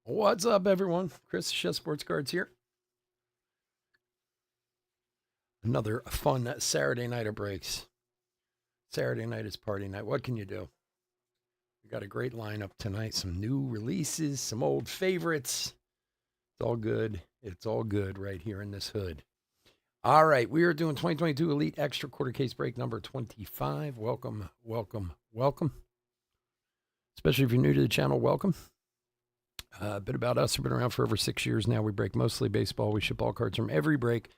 What's up, everyone? Chris Chef Sports Cards here. Another fun Saturday night of breaks. Saturday night is party night. What can you do? We got a great lineup tonight. Some new releases, some old favorites. It's all good. It's all good right here in this hood. All right, we are doing 2022 Elite Extra Quarter Case Break number 25. Welcome, welcome, welcome. Especially if you're new to the channel, welcome. A bit about us. We've been around for over 6 years now. We break mostly baseball. We ship all cards from every break.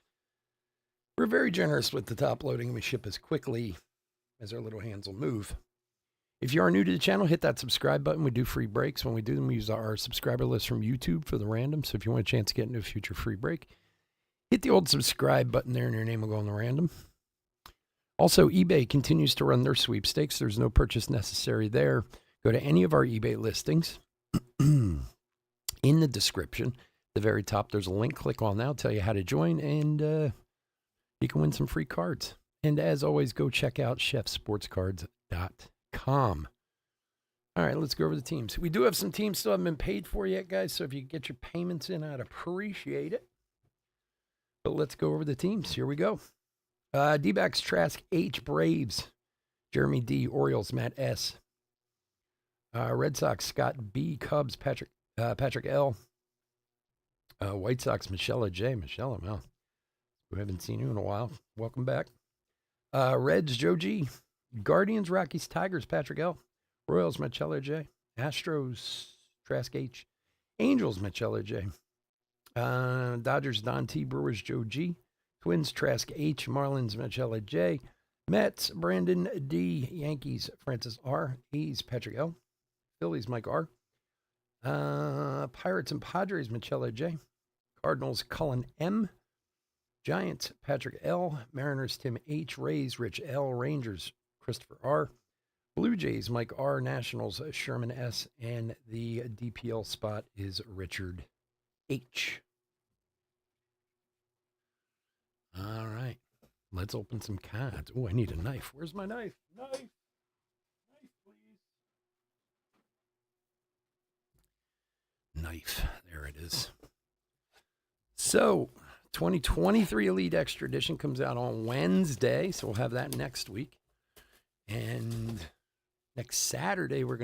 We're very generous with the top loading, and we ship as quickly as our little hands will move. If you are new to the channel, hit that subscribe button. We do free breaks. When we do them, we use our subscriber list from YouTube for the random. So if you want a chance to get into a future free break, hit the old subscribe button there, and your name will go on the random. Also, eBay continues to run their sweepstakes. There's no purchase necessary there. Go to any of our eBay listings. In the description, at the very top, there's a link. Click on that. I'll tell you how to join, and you can win some free cards. And as always, go check out chefsportscards.com. All right, let's go over the teams. We do have some teams still haven't been paid for yet, guys. So if you get your payments in, I'd appreciate it. But let's go over the teams. Here we go. D-backs, Trask H. Braves. Jeremy D. Orioles, Matt S. Red Sox, Scott B. Cubs, Patrick L. White Sox, Michelle J. Michelle, well, we haven't seen you in a while. Welcome back. Reds, Joe G. Guardians, Rockies, Tigers, Patrick L. Royals, Michelle J. Astros, Trask H. Angels, Michelle J. Dodgers, Don T. Brewers, Joe G. Twins, Trask H. Marlins, Michelle J. Mets, Brandon D. Yankees, Francis R. A's, Patrick L. Phillies, Mike R. Pirates and Padres, Michelle J. Cardinals, Cullen M. Giants, Patrick L. Mariners, Tim H. Rays, Rich L. Rangers, Christopher R. Blue Jays, Mike R. Nationals, Sherman S. And the DPL spot is Richard H. All right. Let's open some cards. Oh, I need a knife. Where's my knife? Knife, please. Knife. There it is. So, 2023 Elite Extra Edition comes out on Wednesday, so we'll have that next week. And next Saturday, we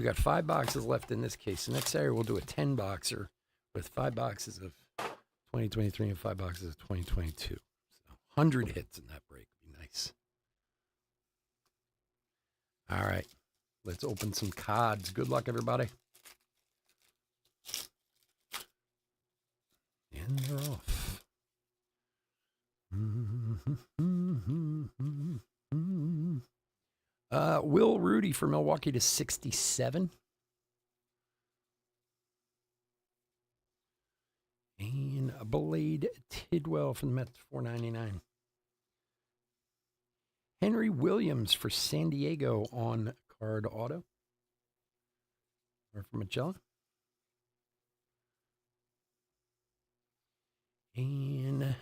got 5 boxes left in this case. So next Saturday, we'll do a 10-boxer with 5 boxes of 2023 and 5 boxes of 2022. So 100 hits in that break would be nice. All right, let's open some cards. Good luck, everybody. And they're off. Will Rudy for Milwaukee to 67. And Blade Tidwell for the Mets to 499. Henry Williams for San Diego on card auto. Or for Magellan. And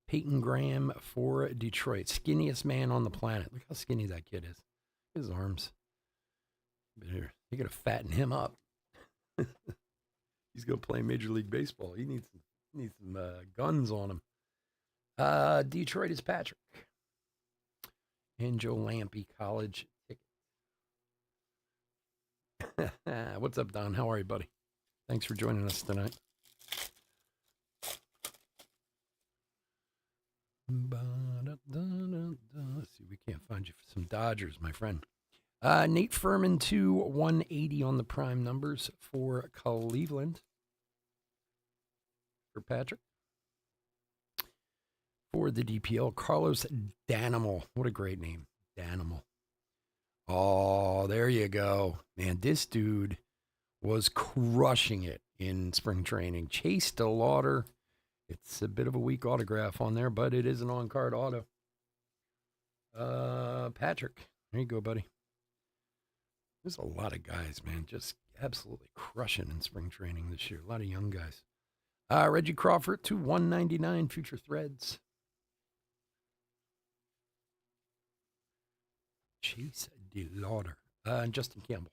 Peyton Graham for Detroit. Skinniest man on the planet. Look how skinny that kid is. His arms. You got to fatten him up. He's going to play Major League Baseball. He needs some guns on him. Detroit is Patrick. And Joe Lampy, college ticket. What's up, Don? How are you, buddy? Thanks for joining us tonight. Let's see, we can't find you for some Dodgers, my friend. Nate Furman to 180 on the prime numbers for Cleveland. For Patrick. For the DPL, Carlos Danimal. What a great name. Danimal. Oh, there you go. Man, this dude was crushing it in spring training. Chase DeLauder. It's a bit of a weak autograph on there, but it is an on-card auto. Patrick. There you go, buddy. There's a lot of guys, man, just absolutely crushing in spring training this year. A lot of young guys. Reggie Crawford to 199, Future Threads. Chase DeLauder. and Justin Campbell.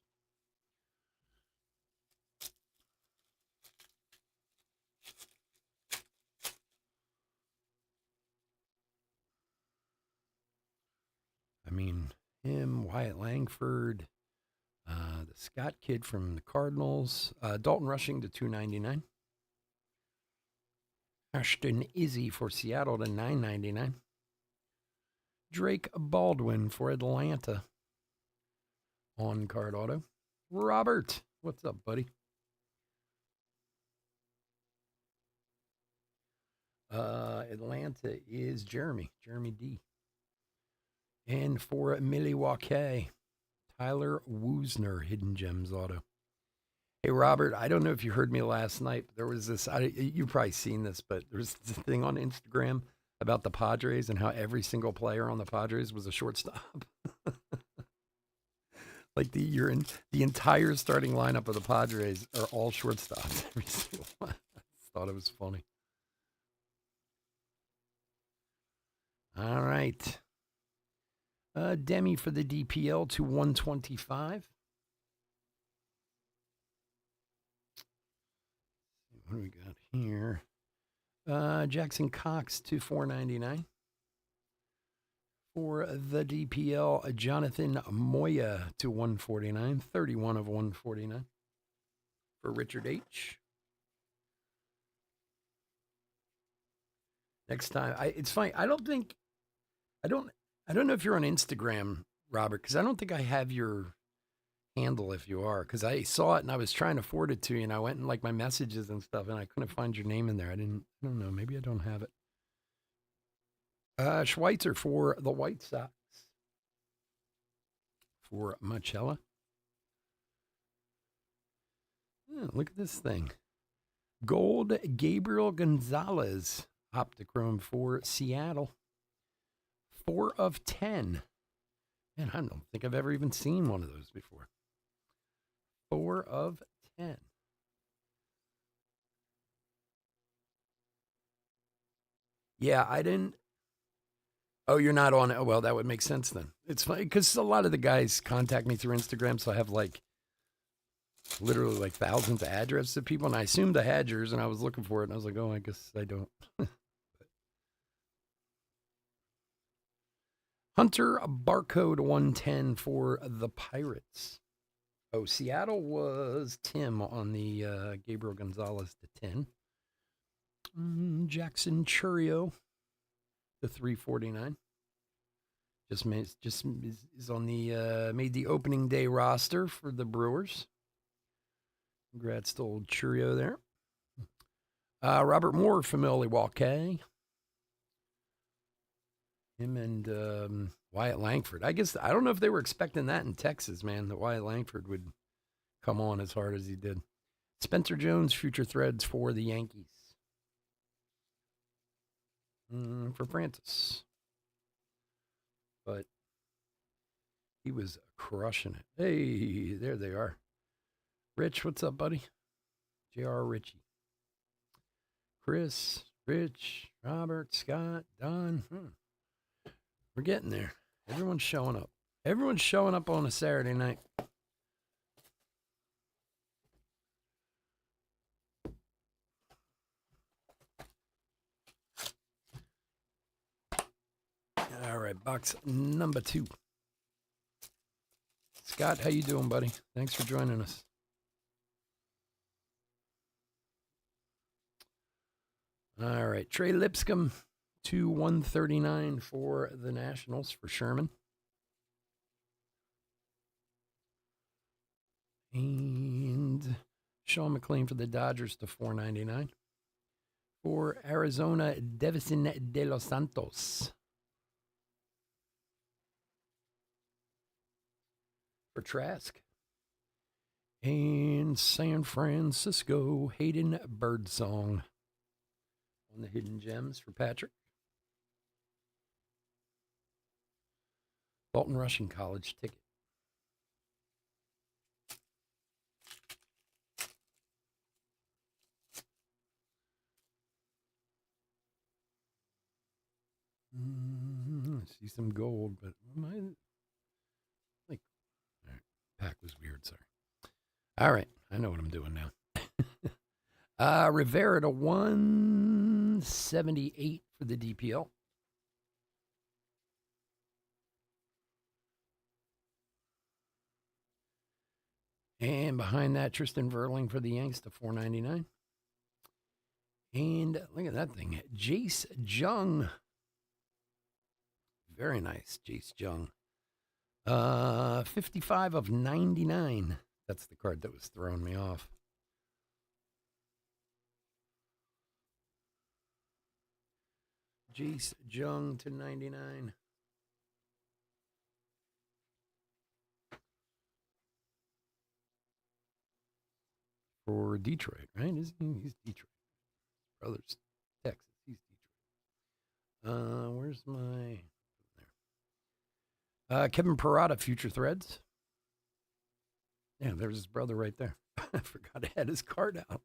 I mean, him, Wyatt Langford, the Scott kid from the Cardinals, Dalton Rushing to 299. Ashton Izzy for Seattle to 999. Drake Baldwin for Atlanta. On card auto. Robert, what's up, buddy? Atlanta is Jeremy D. And for Milwaukee, Tyler Woosner, Hidden Gems auto. Hey, Robert, I don't know if you heard me last night. But there was this, you've probably seen this, but there was this thing on Instagram about the Padres and how every single player on the Padres was a shortstop. Like the entire starting lineup of the Padres are all shortstops. Every single one. I thought it was funny. All right. Demi for the DPL to 125. What do we got here? Jackson Cox to 499. For the DPL, Jonathan Moya to 149. 31 of 149. For Richard H. Next time, it's funny. I don't know if you're on Instagram, Robert, because I don't think I have your handle if you are, because I saw it and I was trying to forward it to you and I went in like my messages and stuff and I couldn't find your name in there. I don't know. Maybe I don't have it. Schweitzer for the White Sox. For Machella. Look at this thing. Gold Gabriel Gonzalez. Optichrome for Seattle. 4 of 10. Man, I don't think I've ever even seen one of those before. 4 of 10. Yeah, I didn't. Oh, you're not on it. Oh, well, that would make sense then. It's funny because a lot of the guys contact me through Instagram, so I have like literally like thousands of addresses of people, and I assumed I had yours, and I was looking for it, and I was like, oh, I guess I don't. Hunter Barcode 110 for the Pirates. Oh, Seattle was Tim on the Gabriel Gonzalez to 10. Jackson Churio to 349. Just is on the made the opening day roster for the Brewers. Congrats to old Churio there. Robert Moore from Milwaukee. Him and Wyatt Langford. I guess I don't know if they were expecting that in Texas, man, that Wyatt Langford would come on as hard as he did. Spencer Jones, Future Threads for the Yankees. For Francis. But he was crushing it. Hey, there they are. Rich, what's up, buddy? J.R. Ritchie. Chris, Rich, Robert, Scott, Don. We're getting there. Everyone's showing up. Everyone's showing up on a Saturday night. All right, box number 2. Scott, how you doing, buddy? Thanks for joining us. All right, Trey Lipscomb to 139 for the Nationals for Sherman. And Sean McLean for the Dodgers to 499. For Arizona, Devison De Los Santos. For Trask. And San Francisco, Hayden Birdsong on the Hidden Gems for Patrick. Bolton Rushing College ticket. I see some gold, but am I like? All right. Pack was weird, sorry. All right, I know what I'm doing now. Rivera to 178 for the DPL. And behind that, Tristan Verling for the Yanks to 499. And look at that thing. Jace Jung. Very nice, Jace Jung. 55 of 99. That's the card that was throwing me off. Jace Jung to 99. For Detroit, right? He's Detroit. Brothers, Texas. He's Detroit. Where's my... There. Kevin Parada, Future Threads. Yeah, there's his brother right there. I forgot I had his card out.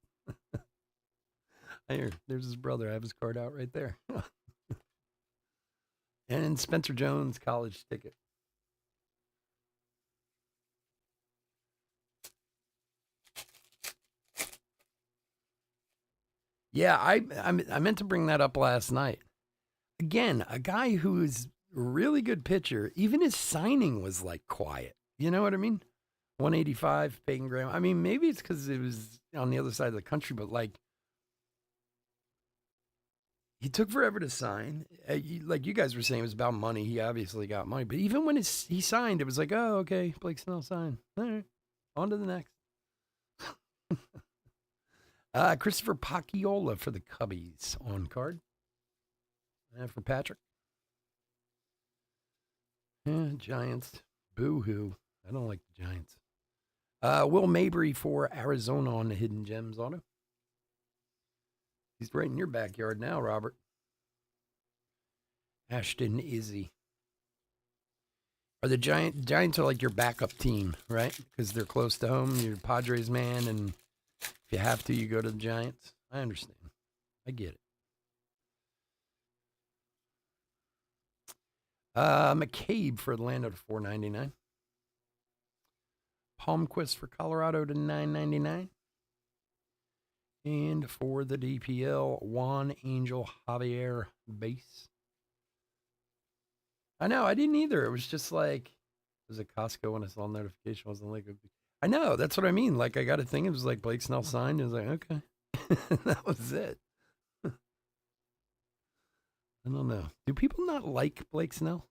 There's his brother. I have his card out right there. And Spencer Jones, college ticket. Yeah, I meant to bring that up last night. Again, a guy who is a really good pitcher. Even his signing was like quiet. You know what I mean? 185, Peyton Graham. I mean, maybe it's because it was on the other side of the country, but like, he took forever to sign. Like you guys were saying, it was about money. He obviously got money. But even when he signed, it was like, oh, okay, Blake Snell signed. All right, on to the next. Christopher Pacchiola for the Cubbies on card. And for Patrick. Yeah, Giants. Boo-hoo. I don't like the Giants. Will Mabry for Arizona on the Hidden Gems auto. He's right in your backyard now, Robert. Ashton Izzy. Are the Giants are like your backup team, right? Because they're close to home. You're Padres man, and if you have to, you go to the Giants. I understand. I get it. McCabe for Atlanta to $4.99. Palmquist for Colorado to $9.99. And for the DPL, Juan Angel Javier base. I know, I didn't either. It was just like, it was at Costco when I saw the notification. I wasn't like, I know, that's what I mean. Like, I got a thing. It was like Blake Snell signed. It was like, okay. That was it. I don't know. Do people not like Blake Snell?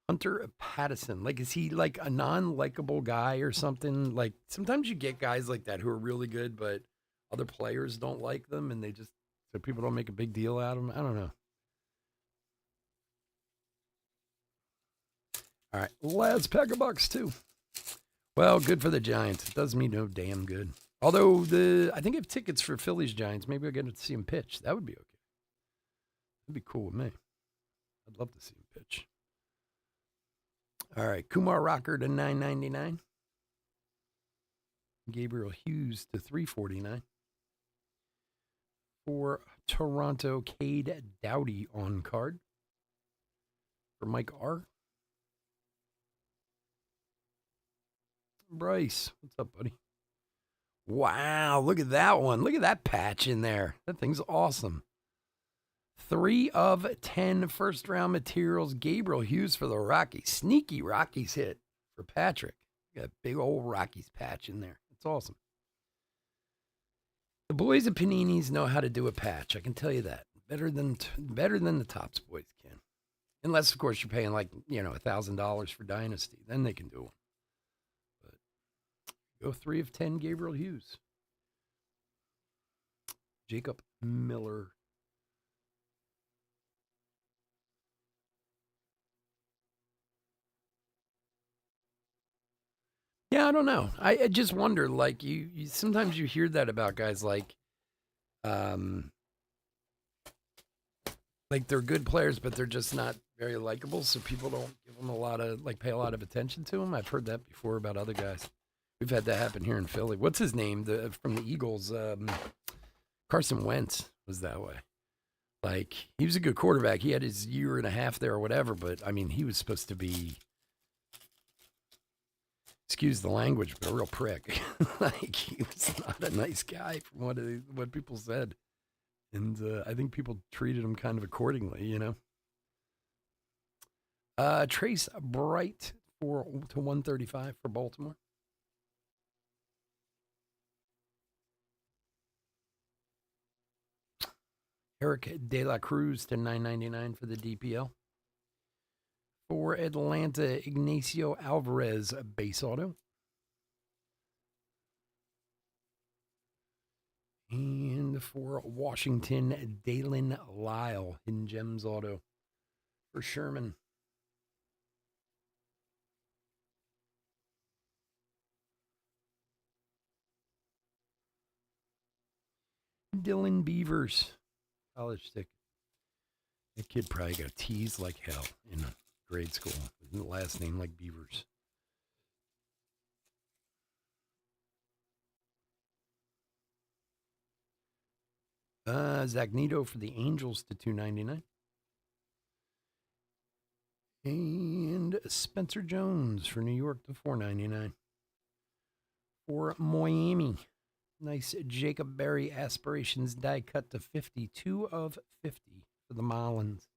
Hunter Pattison. Like, is he like a non-likable guy or something? Like, sometimes you get guys like that who are really good, but other players don't like them, and they just, so people don't make a big deal out of them. I don't know. All right, last pack of bucks too. Well, good for the Giants. It does me no damn good. Although I think I have tickets for Phillies Giants. Maybe I'll get to see him pitch. That would be okay. That'd be cool with me. I'd love to see him pitch. All right, Kumar Rocker to $9.99. Gabriel Hughes to $3.49. For Toronto, Cade Doughty on card. For Mike R. Bryce, what's up, buddy? Wow, look at that one. Look at that patch in there. That thing's awesome. 3 of 10 first-round materials. Gabriel Hughes for the Rockies. Sneaky Rockies hit for Patrick. Got a big old Rockies patch in there. It's awesome. The boys at Panini's know how to do a patch. I can tell you that. Better than the Topps boys can. Unless, of course, you're paying like, $1,000 for Dynasty. Then they can do one. But go 3 of 10 Gabriel Hughes. Jacob Miller. Yeah, I don't know. I just wonder, like, you sometimes you hear that about guys like they're good players, but they're just not very likable, so people don't give them pay a lot of attention to them. I've heard that before about other guys. We've had that happen here in Philly. What's his name? From the Eagles, Carson Wentz was that way. Like, he was a good quarterback. He had his year and a half there or whatever, but I mean, he was supposed to be. excuse the language, but a real prick. Like, he was not a nice guy from what people said. And I think people treated him kind of accordingly, you know. Trace Bright to 135 for Baltimore. Eric De La Cruz to 999 for the DPL. For Atlanta, Ignacio Alvarez, base auto. And for Washington, Dalen Lyle, Hidden Gems auto. For Sherman. Dylan Beavers, college ticket. That kid probably got teased like hell in grade school. With the last name like Beavers. Zach Nito for the Angels to 299. And Spencer Jones for New York to 499. For Miami, nice Jacob Berry Aspirations die cut to 52 of 50 for the Marlins.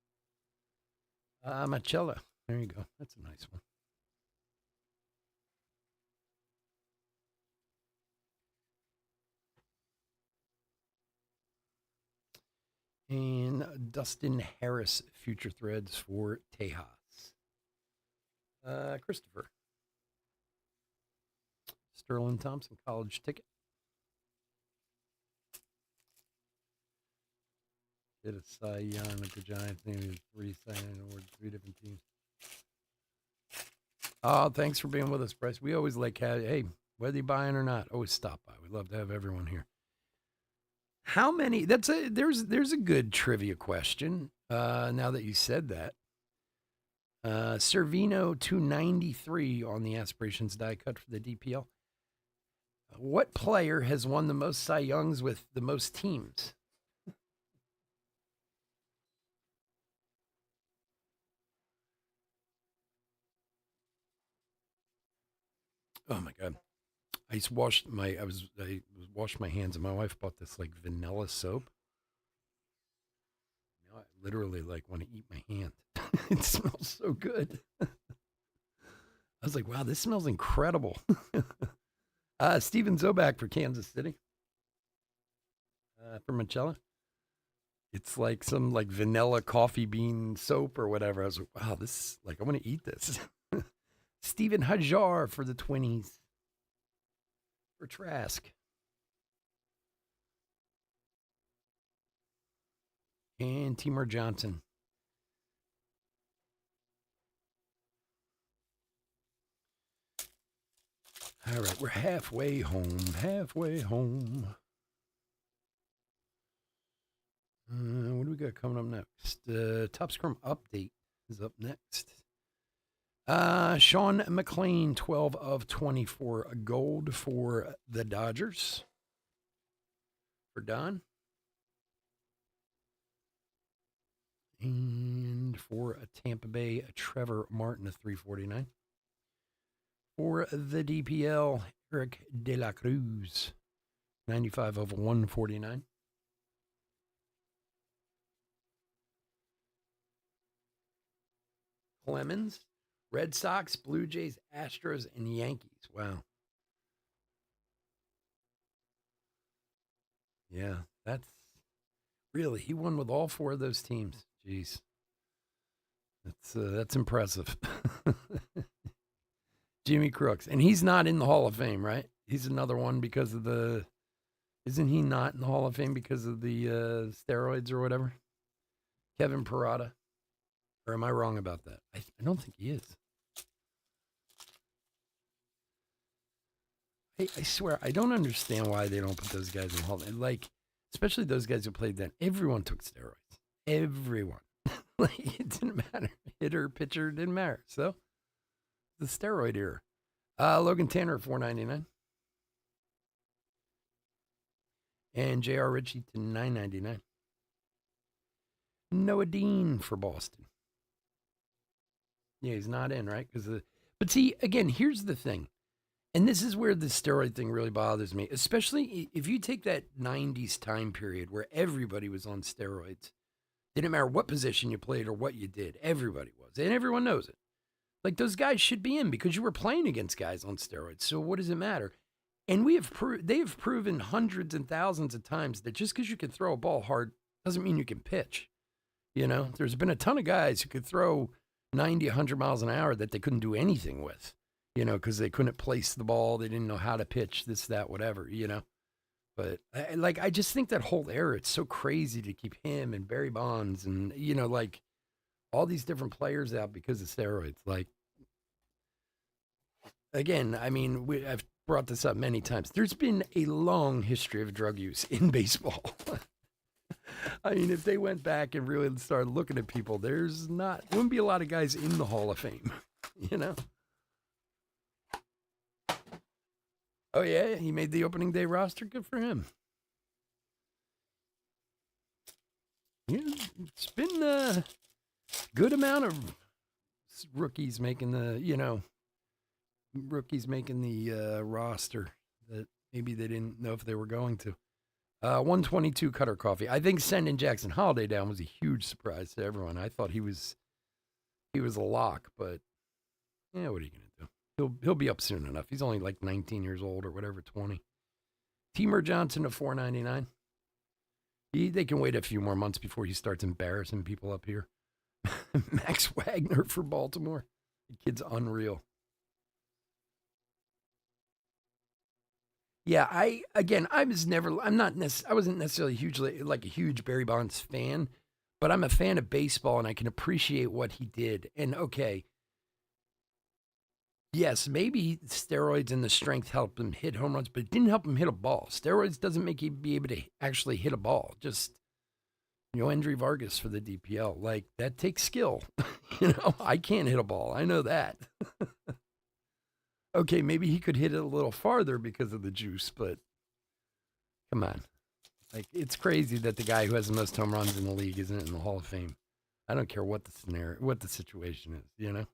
Machella, there you go. That's a nice one. And Dustin Harris, Future Threads for Tejas. Christopher. Sterling Thompson, college ticket. Did a Cy Young with the Giants. Maybe 3 Cy Young awards, 3 different teams. Oh, thanks for being with us, Bryce. We always like, hey, whether you buy in or not, always stop by. We'd love to have everyone here. How many? There's a good trivia question. Now that you said that, Servino 293 on the Aspirations die cut for the DPL. What player has won the most Cy Youngs with the most teams? Oh my God! I washed my hands, and my wife bought this like vanilla soap. Now I literally like want to eat my hand. It smells so good. I was like, wow, this smells incredible. Steven Zobak for Kansas City. For Machella. It's like some like vanilla coffee bean soap or whatever. I was like, wow, this like I want to eat this. Steven Hajar for the Twinnies. For Trask. And Timur Johnson. All right, we're halfway home. Halfway home. What do we got coming up next? Top Scrum Update is up next. Sean McLean, 12 of 24 gold for the Dodgers. For Don. And for Tampa Bay, Trevor Martin, a 349. For the DPL, Eric De La Cruz, 95 of 149. Clemens, Red Sox, Blue Jays, Astros, and Yankees. Wow. Yeah, that's really, he won with all 4 of those teams. Jeez. That's impressive. Jimmy Crooks. And he's not in the Hall of Fame, right? He's another one because of isn't he not in the Hall of Fame because of the steroids or whatever? Kevin Parada. Or am I wrong about that? I don't think he is. I swear, I don't understand why they don't put those guys in the Hall of Fame. Like, especially those guys who played then. Everyone took steroids. Everyone. Like, it didn't matter. Hitter, pitcher, didn't matter. So, the steroid era. Logan Tanner, $4.99. And J.R. Ritchie to $9.99. Noah Dean for Boston. Yeah, he's not in, right? But see, again, here's the thing. And this is where the steroid thing really bothers me, especially if you take that 90s time period where everybody was on steroids. Didn't matter what position you played or what you did, everybody was, and everyone knows it. Like those guys should be in because you were playing against guys on steroids. So what does it matter? And they have proven hundreds and thousands of times that just because you can throw a ball hard doesn't mean you can pitch. You know, there's been a ton of guys who could throw 90, 100 miles an hour that they couldn't do anything with, you know, because they couldn't place the ball. They didn't know how to pitch this, that, whatever, you know. But I just think that whole era, it's so crazy to keep him and Barry Bonds and, you know, like all these different players out because of steroids. Like, again, I mean, I've brought this up many times. There's been a long history of drug use in baseball. I mean, if they went back and really started looking at people, there wouldn't be a lot of guys in the Hall of Fame, you know? Oh, yeah, he made the opening day roster. Good for him. Yeah, it's been a good amount of rookies making the, roster that maybe they didn't know if they were going to. 122 Cutter Coffee. I think sending Jackson Holiday down was a huge surprise to everyone. I thought he was a lock, but yeah, what are you gonna do? He'll be up soon enough. He's only like 19 years old or whatever, 20. Teamer Johnson to $4.99. They can wait a few more months before he starts embarrassing people up here. Max Wagner for Baltimore. The kid's unreal. Yeah, I wasn't necessarily hugely like a huge Barry Bonds fan, but I'm a fan of baseball and I can appreciate what he did. And okay, yes, maybe steroids and the strength helped him hit home runs, but it didn't help him hit a ball. Steroids doesn't make you be able to actually hit a ball. Just, Andrew Vargas for the DPL. Like, that takes skill. I can't hit a ball. I know that. Okay, maybe he could hit it a little farther because of the juice, but come on. Like, it's crazy that the guy who has the most home runs in the league isn't in the Hall of Fame. I don't care what the situation is,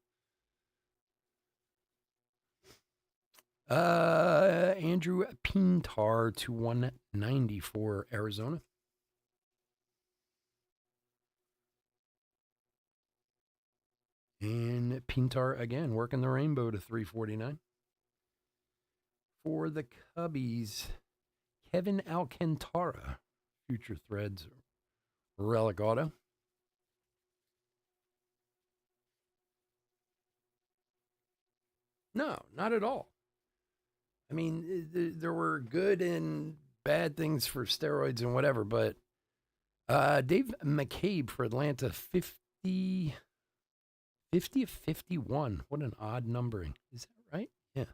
Andrew Pintar to 190 for Arizona. And Pintar again working the rainbow to 349. For the Cubbies, Kevin Alcantara, Future Threads relic auto. No, not at all. I mean, there were good and bad things for steroids and whatever, but Dave McCabe for Atlanta, 50 of 51. What an odd numbering. Is that right? Yeah.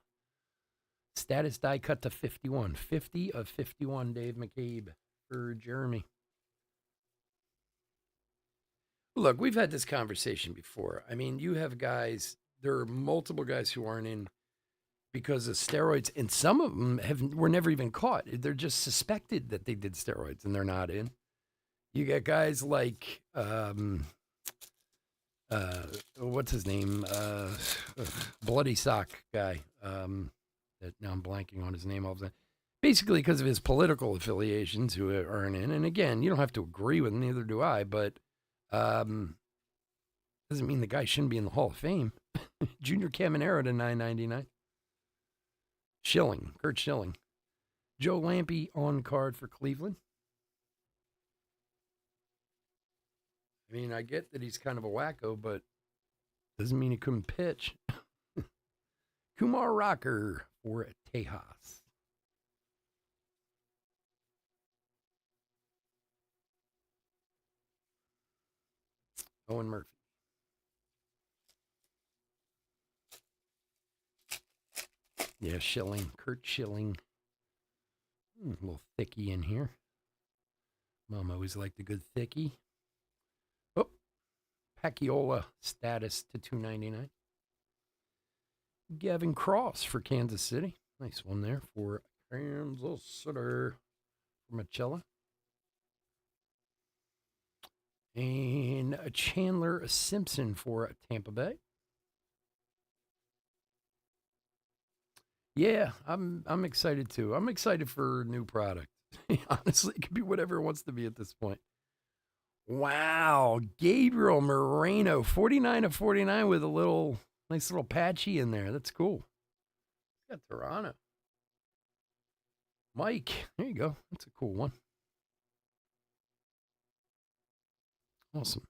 Status die cut to 51. 50 of 51, Dave McCabe for Jeremy. Look, we've had this conversation before. I mean, you have guys, there are multiple guys who aren't in because of steroids, and some of them were never even caught. They're just suspected that they did steroids, and they're not in. You get guys like, what's his name? Bloody Sock guy. That now I'm blanking on his name all the time. Basically, because of his political affiliations, who aren't in. And again, you don't have to agree with, neither do I, but doesn't mean the guy shouldn't be in the Hall of Fame. Junior Caminero to $9.99. Kurt Schilling. Joe Lampe on card for Cleveland. I mean, I get that he's kind of a wacko, but doesn't mean he couldn't pitch. Kumar Rocker for Tejas. Owen Murphy. Yeah, Schilling. Kurt Schilling. A little thickie in here. Mom always liked a good thickie. Oh, Paciola status to $2.99. Gavin Cross for Kansas City. Nice one there for Kansas City for Machella. And Chandler Simpson for Tampa Bay. Yeah, I'm excited too. I'm excited for new product. Honestly, it could be whatever it wants to be at this point. Wow, Gabriel Moreno, 49 of 49 with a little nice little patchy in there. That's cool. Got Toronto. Mike, there you go. That's a cool one. Awesome.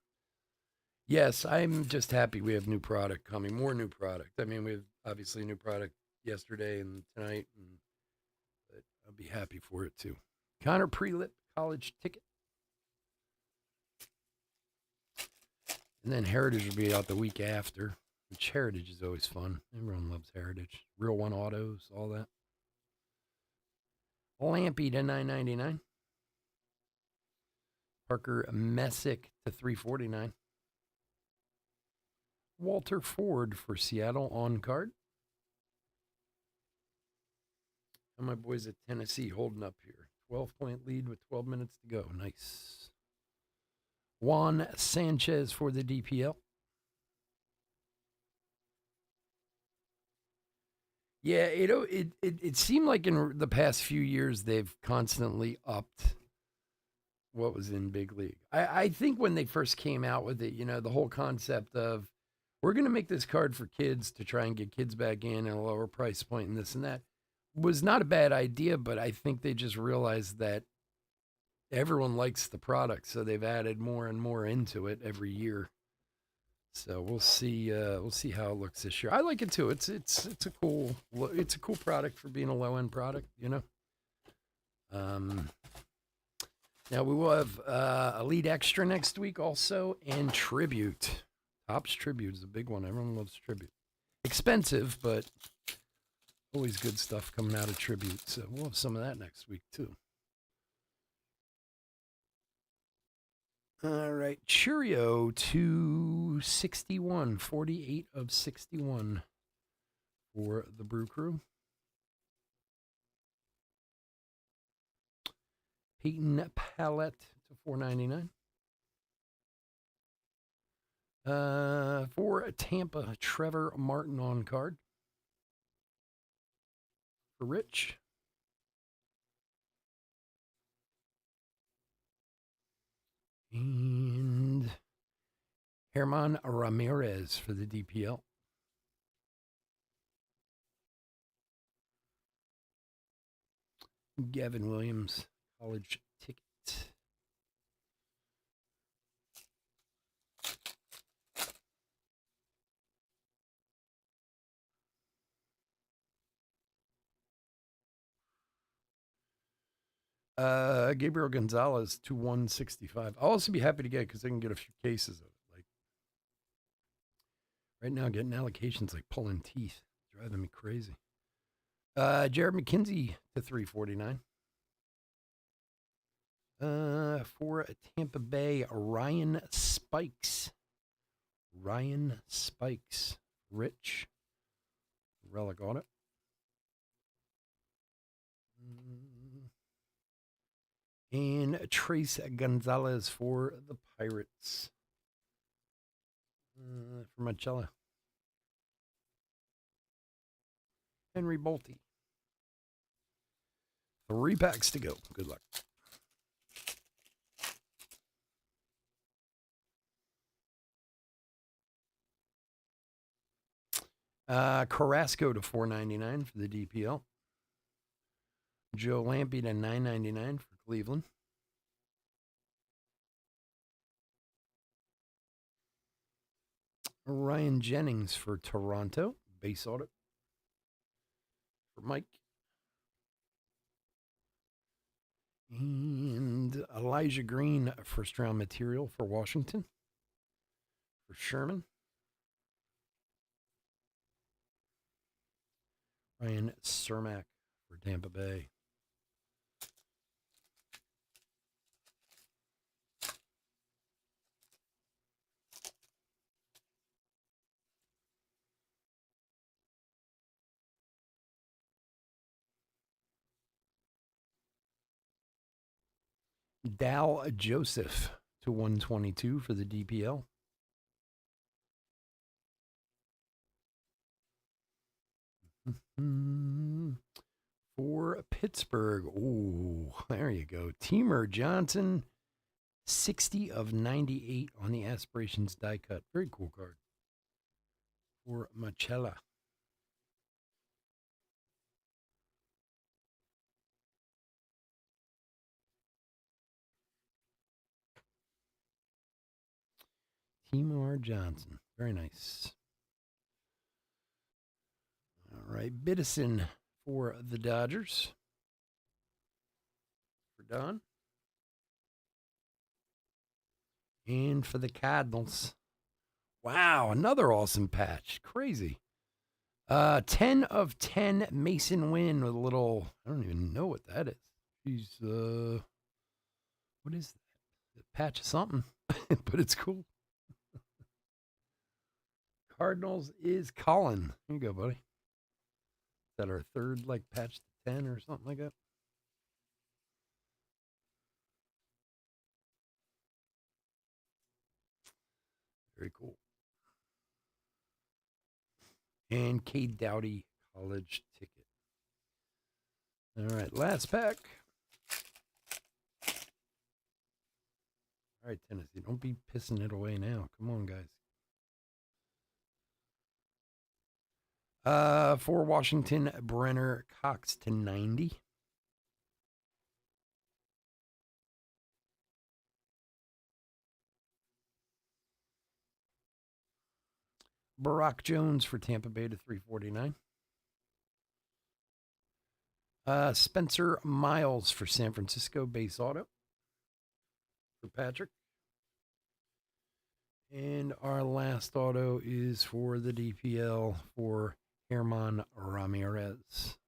Yes, I'm just happy we have new product coming. More new product. I mean, we have obviously new product yesterday and tonight, but I'll be happy for it too. Connor Prelip college ticket, and then Heritage will be out the week after. Which Heritage is always fun. Everyone loves Heritage. Real One Autos, all that. Lampy to $9.99. Parker Messick to $3.49. Walter Ford for Seattle on card. And my boys at Tennessee holding up here. 12-point lead with 12 minutes to go. Nice. Juan Sanchez for the DPL. Yeah, it seemed like in the past few years they've constantly upped what was in big league. I think when they first came out with it, the whole concept of we're going to make this card for kids to try and get kids back in at a lower price point and this and that was not a bad idea, but I think they just realized that everyone likes the product, so they've added more and more into it every year. So we'll see. We'll see how it looks this year. I like it too. It's a cool product for being a low end product. Now we will have Elite Extra next week also, and Tribute. Topps Tribute is a big one. Everyone loves Tribute. Expensive, but always good stuff coming out of Tribute. So we'll have some of that next week too. All right, Churio 261, 48 of 61 for the Brew Crew. Peyton Palette to $4.99. For Tampa, Trevor Martin on card. For Rich. And Herman Ramirez for the DPL. Gavin Williams, college ticket. Gabriel Gonzalez to 165. I'll also be happy to get because I can get a few cases of it. Like right now, getting allocations like pulling teeth, driving me crazy. Jared McKenzie to 349. For Tampa Bay, Ryan Spikes. Ryan Spikes. Rich. Relic on it. And Trace Gonzalez for the Pirates. For Marcella. Henry Bolte. 3 packs to go. Good luck. Carrasco to $4.99 for the DPL. Joe Lampy to $9.99 for Cleveland. Ryan Jennings for Toronto. Base audit. For Mike. And Elijah Green, first round material for Washington. For Sherman. Ryan Cermak for Tampa Bay. Dal Joseph to 122 for the DPL. Pittsburgh. Ooh, there you go. Teamer Johnson, 60 of 98 on the Aspirations die cut. Very cool card for Machella. Teamer Johnson. Very nice. All right. Biddison for the Dodgers. For Don. And for the Cardinals. Wow, another awesome patch. Crazy. 10 of 10 Mason Wynn with a little, I don't even know what that is. He's, what is that? A patch of something, but it's cool. Cardinals is Colin. Here you go, buddy. Is that our third, like, patch to 10 or something like that? Very cool. And Cade Doughty college ticket. All right, last pack. All right, Tennessee, don't be pissing it away now. Come on, guys. For Washington, Brenner Cox to 90. Barack Jones for Tampa Bay to 349. Spencer Miles for San Francisco, base auto for Patrick. And our last auto is for the DPL for Herman Ramirez.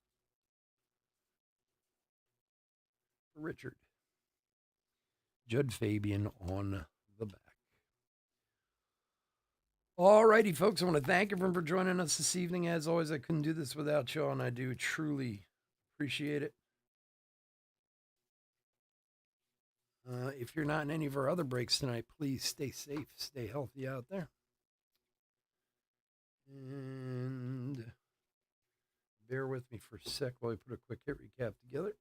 Richard. Judd Fabian on the back. All righty, folks. I want to thank everyone for joining us this evening. As always, I couldn't do this without y'all, and I do truly appreciate it. If you're not in any of our other breaks tonight, please stay safe, stay healthy out there. And bear with me for a sec while I put a quick hit recap together.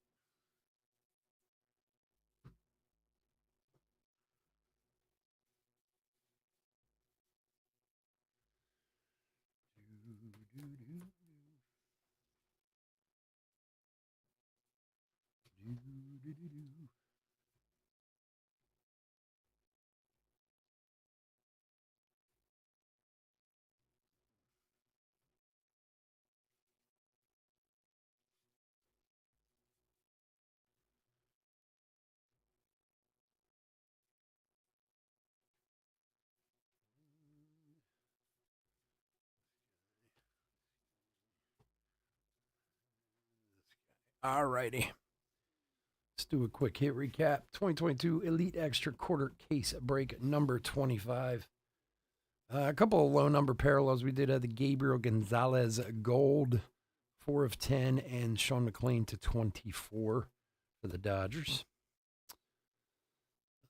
All righty. Let's do a quick hit recap. 2022 Elite Extra Quarter Case Break number 25. A couple of low number parallels. We did have the Gabriel Gonzalez Gold, 4 of 10, and Sean McLean to 24 for the Dodgers.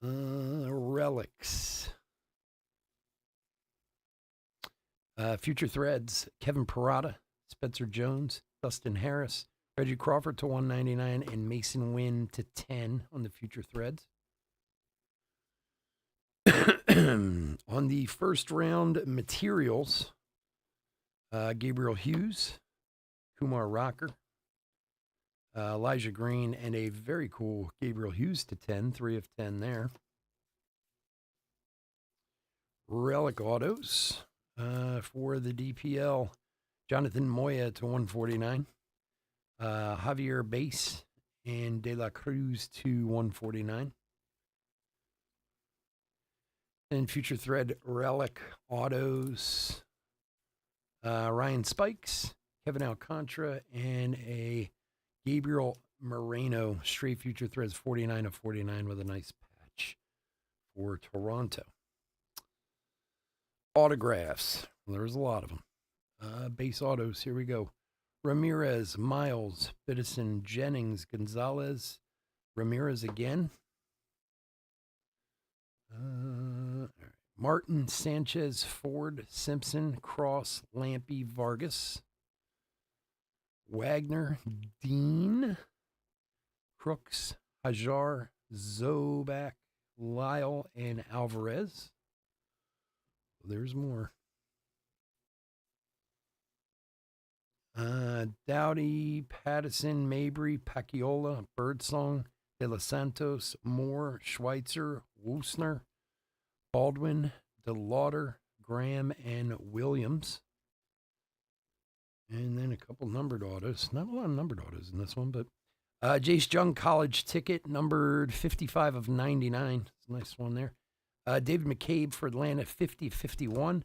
Relics. Future Threads, Kevin Parada, Spencer Jones, Dustin Harris, Reggie Crawford to 199, and Mason Wynn to 10 on the Future Threads. On the first round materials, Gabriel Hughes, Kumar Rocker, Elijah Green, and a very cool Gabriel Hughes to 10, 3 of 10 there. Relic autos for the DPL, Jonathan Moya to 149. Javier Base and De La Cruz to 149. And Future Thread Relic Autos, Ryan Spikes, Kevin Alcantara, and a Gabriel Moreno straight Future Threads 49 of 49 with a nice patch for Toronto. Autographs. Well, there's a lot of them. Base autos, here we go. Ramirez, Miles, Biddison, Jennings, Gonzalez, Ramirez again. Martin, Sanchez, Ford, Simpson, Cross, Lampy, Vargas, Wagner, Dean, Crooks, Hajar, Zobak, Lyle, and Alvarez. There's more. Dowdy, Pattison, Mabry, Paciola, Birdsong, De Los Santos, Moore, Schweitzer, Woosner, Baldwin, DeLauder, Graham, and Williams. And then a couple numbered autos. Not a lot of numbered autos in this one, but Jace Jung college ticket, numbered 55 of 99. It's a nice one there. David McCabe for Atlanta, 50-51.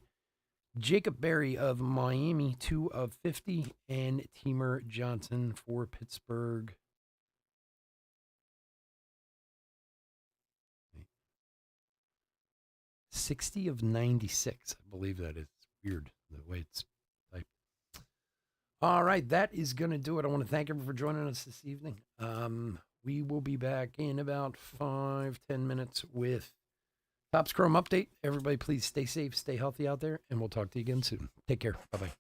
Jacob Berry of Miami, 2 of 50. And Teamer Johnson for Pittsburgh. 60 of 96. I believe that is weird, the way it's typed. All right, that is going to do it. I want to thank everyone for joining us this evening. We will be back in about 5-10 minutes with Topps Chrome update. Everybody, please stay safe, stay healthy out there, and we'll talk to you again soon. Take care. Bye-bye.